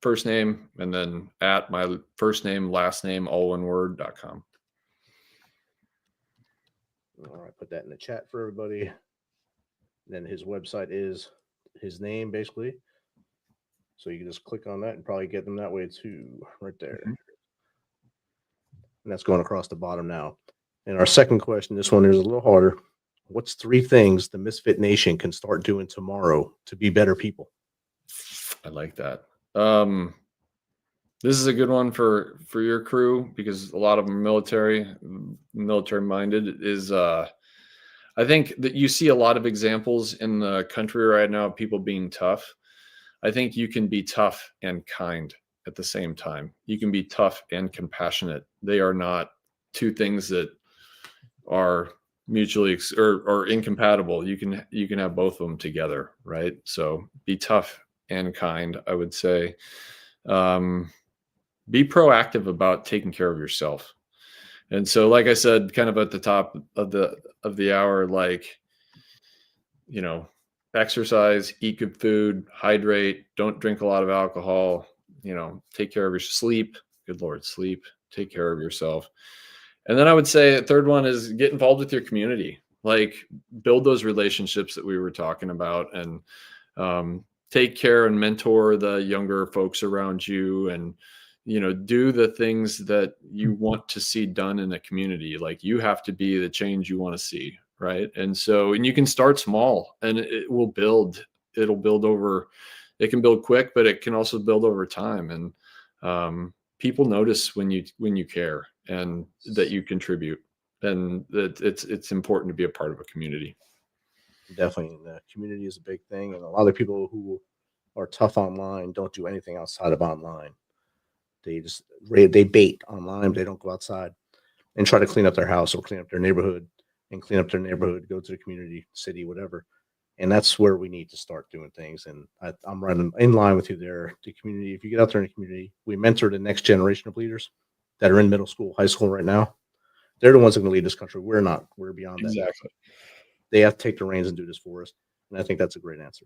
first name and then at my first name, last name, all one word.com. All right, put that in the chat for everybody. Then his website is his name, basically. So you can just click on that and probably get them that way too, right there. And that's going across the bottom now. And our second question, this one is a little harder. What's 3 things the Misfit Nation can start doing tomorrow to be better people? I like that. This is a good one for your crew, because a lot of them are military minded. Is I think that you see a lot of examples in the country right now of people being tough. I think you can be tough and kind at the same time. You can be tough and compassionate. They are not 2 things that are mutually or incompatible. You can have both of them together, right? So be tough and kind, I would say. Be proactive about taking care of yourself. And so, like I said, kind of at the top of the hour, like, exercise, eat good food, hydrate, don't drink a lot of alcohol, take care of your sleep. Good Lord, sleep, take care of yourself. And then I would say a third one is get involved with your community, like build those relationships that we were talking about, and take care and mentor the younger folks around you, and do the things that you want to see done in a community. Like, you have to be the change you want to see, right? And you can start small, and it will build. It'll build over. It can build quick, but it can also build over time. And people notice when you care and that you contribute, and that it's important to be a part of a community. Definitely, the community is a big thing, and a lot of people who are tough online don't do anything outside of online. They bait online, but they don't go outside and try to clean up their house or clean up their neighborhood, go to the community, city, whatever. And that's where we need to start doing things. And I'm right in line with you there. The community, if you get out there in the community, we mentor the next generation of leaders that are in middle school, high school right now. They're the ones that are going to lead this country. We're not. We're beyond that. Exactly. They have to take the reins and do this for us. And I think that's a great answer.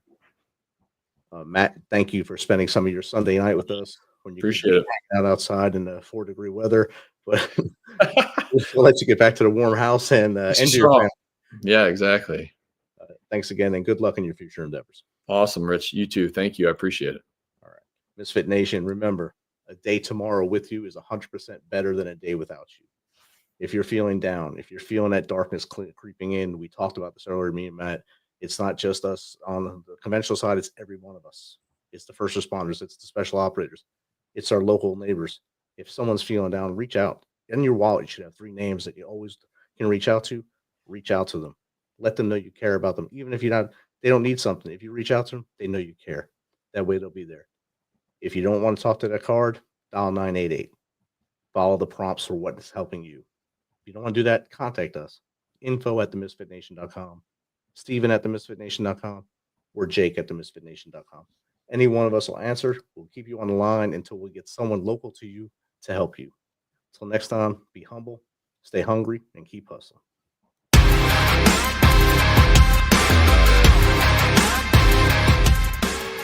Matt, thank you for spending some of your Sunday night with us. When you Appreciate it. Out outside in the 4-degree weather, but we'll let you get back to the warm house and end your family. Yeah, exactly. Thanks again, and good luck in your future endeavors. Awesome, Rich. You too. Thank you. I appreciate it. All right. Misfit Nation, remember, a day tomorrow with you is 100% better than a day without you. If you're feeling down, if you're feeling that darkness creeping in, we talked about this earlier, me and Matt, it's not just us on the conventional side, it's every one of us. It's the first responders, it's the special operators, it's our local neighbors. If someone's feeling down, reach out. In your wallet, you should have 3 names that you always can reach out to. Reach out to them. Let them know you care about them. Even if they don't need something. If you reach out to them, they know you care. That way they'll be there. If you don't want to talk to that card, dial 988. Follow the prompts for what is helping you. If you don't want to do that, contact us. info@themisfitnation.com. Steven@themisfitnation.com. or Jake@themisfitnation.com. Any one of us will answer. We'll keep you on the line until we get someone local to you to help you. Until next time, be humble, stay hungry, and keep hustling.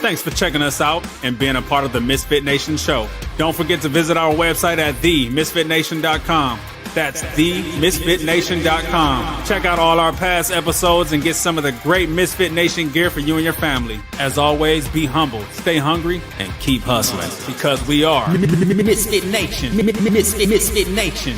Thanks for checking us out and being a part of the Misfit Nation show. Don't forget to visit our website at themisfitnation.com. That's themisfitnation.com. Check out all our past episodes and get some of the great Misfit Nation gear for you and your family. As always, be humble, stay hungry, and keep hustling because we are Misfit Nation. Misfit Nation.